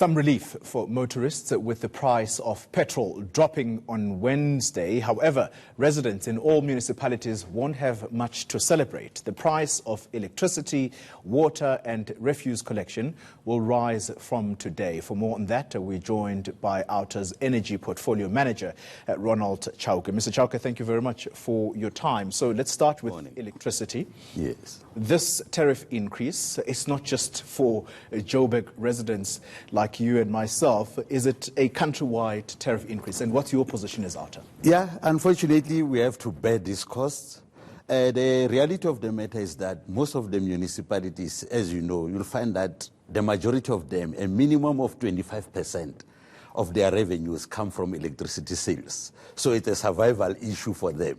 Some relief for motorists with the price of petrol dropping on Wednesday. However, residents in all municipalities won't have much to celebrate. The price of electricity, water and refuse collection will rise from today. For more on that, we're joined by Outa's Energy Portfolio Manager, Ronald Chauke. Mr. Chauke, thank you very much for your time. So let's start with electricity. Yes. This tariff increase, it's not just for Joburg residents like you and myself. Is it a countrywide tariff increase? And what's your position as Outa? Yeah, unfortunately, we have to bear these costs. The reality of the matter is that most of the municipalities, as you know, you'll find that the majority of them, a minimum of 25% of their revenues come from electricity sales. So it's a survival issue for them.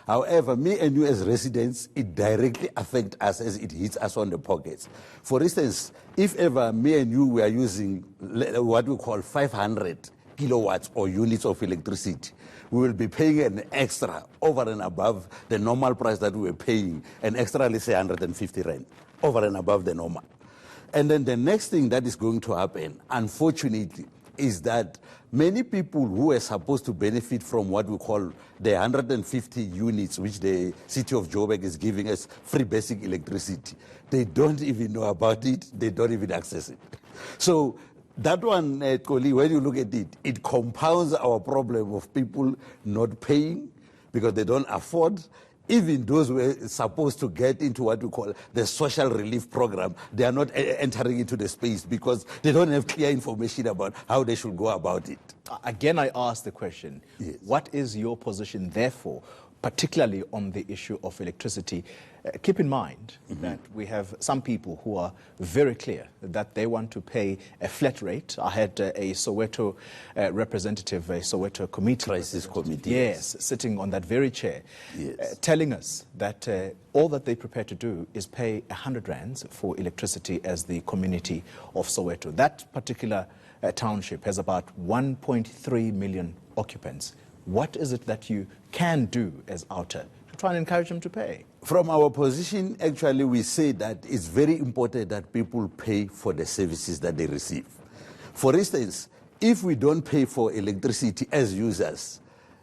However, me and you as residents, it directly affects us as it hits us on the pockets. For instance, if ever me and you were using what we call 500 kilowatts or units of electricity, we will be paying an extra over and above the normal price that we were paying, an extra, let's say, 150 rand, over and above the normal. And then the next thing that is going to happen, unfortunately, is that many people who are supposed to benefit from what we call the 150 units, which the city of Joburg is giving us free basic electricity, they don't even know about it, they don't even access it. So that one, Koli, when you look at it, it compounds our problem of people not paying because they don't afford. Even those who are supposed to get into what we call the social relief program, they are not entering into the space because they don't have clear information about how they should go about it. Again, I ask the question, yes. What is your position, therefore, particularly on the issue of electricity? Keep in mind that we have some people who are very clear that they want to pay a flat rate. I had a Soweto representative, a Soweto committee. Crisis committee. Yes, sitting on that very chair, yes. Telling us that all that they prepare to do is pay 100 rands for electricity as the community of Soweto. That particular township has about 1.3 million occupants. What is it that you can do as Outa to try and encourage them to pay? From our position, actually, we say that it's very important that people pay for the services that they receive. For instance, if we don't pay for electricity as users,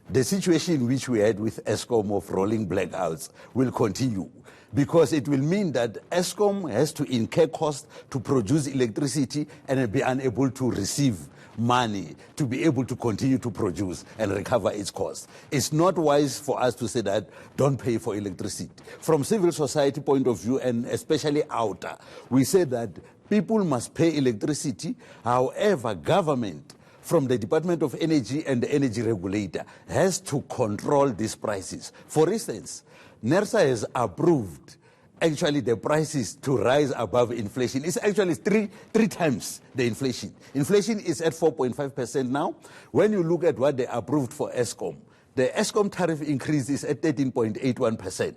the situation which we had with Eskom of rolling blackouts will continue, because it will mean that Eskom has to incur costs to produce electricity and be unable to receive money to be able to continue to produce and recover its costs. It's not wise for us to say that don't pay for electricity. From civil society point of view, and especially Outa, we say that people must pay electricity. However, government, from the Department of Energy and the energy regulator, has to control these prices. For instance, NERSA has approved actually the prices to rise above inflation. It's actually three times the inflation. Inflation is at 4.5% now. When you look at what they approved for Eskom, the Eskom tariff increase is at 13.81%.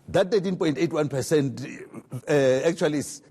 That 13.81% actually is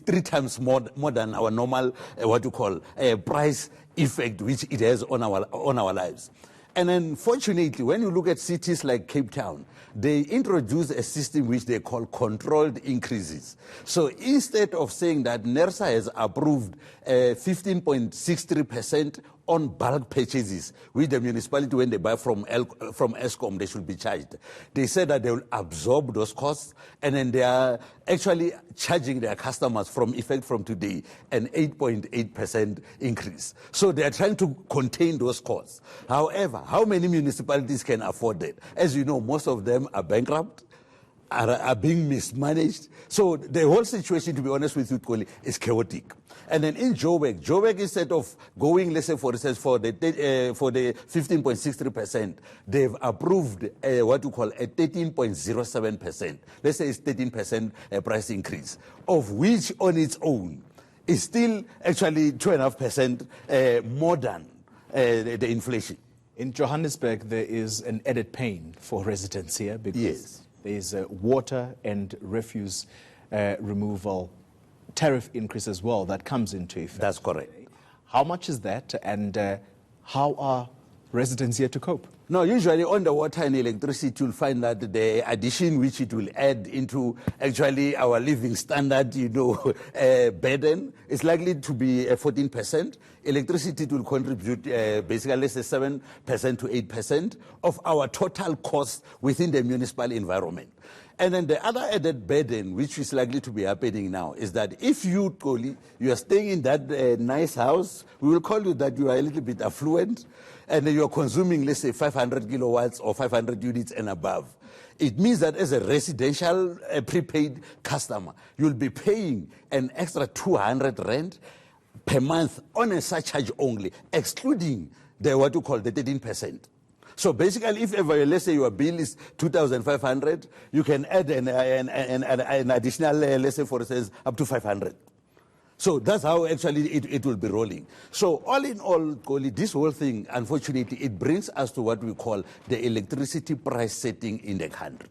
three times more than our normal, what you call, price effect, which it has on our lives. And unfortunately, when you look at cities like Cape Town, they introduce a system which they call controlled increases. So instead of saying that NERSA has approved 15.63% on bulk purchases, which the municipality, when they buy from Eskom, they should be charged. They said that they will absorb those costs, and then they are actually charging their customers from today an 8.8% increase. So they are trying to contain those costs. However, how many municipalities can afford that? As you know, most of them are bankrupt, are being mismanaged. So the whole situation, to be honest with you, Koli, is chaotic. And then in Joburg, instead of going, let's say, for instance, for the 15.63%, they've approved what you call a 13.07%. Let's say it's 13% price increase, of which on its own is still actually 2.5% more than the inflation. In Johannesburg, there is an added pain for residents here because there's water and refuse removal tariff increase as well that comes into effect. That's correct. How much is that, and how are residents here to cope? No, usually on the water and electricity, you'll find that the addition which it will add into actually our living standard, burden is likely to be 14%. Electricity will contribute basically, let's say 7% to 8% of our total cost within the municipal environment. And then the other added burden, which is likely to be happening now, is that if you are staying in that nice house, we will call you that you are a little bit affluent, and you are consuming, let's say, 500 kilowatts or 500 units and above. It means that as a residential prepaid customer, you'll be paying an extra 200 rand per month on a surcharge only, excluding what you call the 13%. So basically, if ever, let's say your bill is 2,500, you can add an additional, let's say, for instance, up to 500. So that's how actually it will be rolling. So all in all, this whole thing, unfortunately, it brings us to what we call the electricity price setting in the country.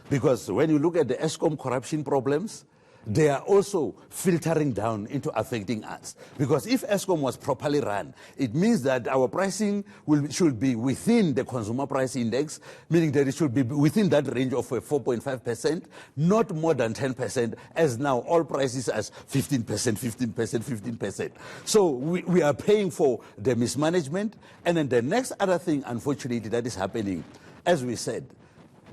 Because when you look at the ESCOM corruption problems, they are also filtering down into affecting us. Because if ESCOM was properly run, it means that our pricing should be within the consumer price index, meaning that it should be within that range of 4.5%, not more than 10%, as now all prices as 15%, 15%, 15%. So we are paying for the mismanagement. And then the next other thing, unfortunately, that is happening, as we said,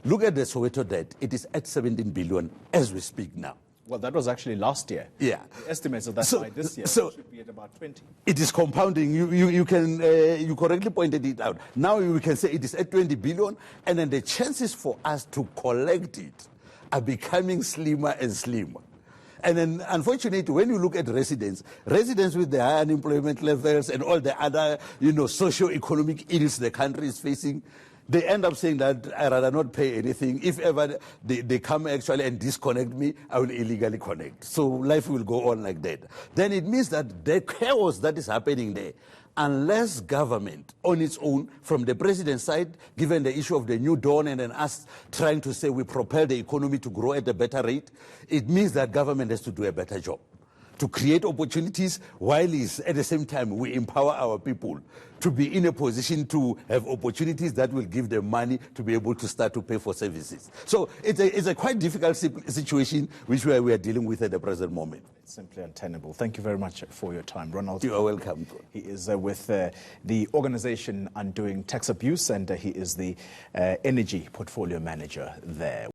look at the Soweto debt. It is at 17 billion as we speak now. Well, that was actually last year. Yeah. The estimates of that by this year should be at about 20. It is compounding. You correctly pointed it out. Now we can say it is at 20 billion, and then the chances for us to collect it are becoming slimmer and slimmer. And then, unfortunately, when you look at residents with the high unemployment levels and all the other, socio-economic ills the country is facing, they end up saying that I rather not pay anything. If ever they come actually and disconnect me, I will illegally connect. So life will go on like that. Then it means that the chaos that is happening there, unless government on its own, from the president's side, given the issue of the new dawn and then us trying to say we propel the economy to grow at a better rate, it means that government has to do a better job to create opportunities, while at the same time we empower our people to be in a position to have opportunities that will give them money to be able to start to pay for services. So it's a quite difficult situation which we are dealing with at the present moment. It's simply untenable. Thank you very much for your time, Ronald. You are welcome. He is with the organization Undoing Tax Abuse, and he is the energy portfolio manager there.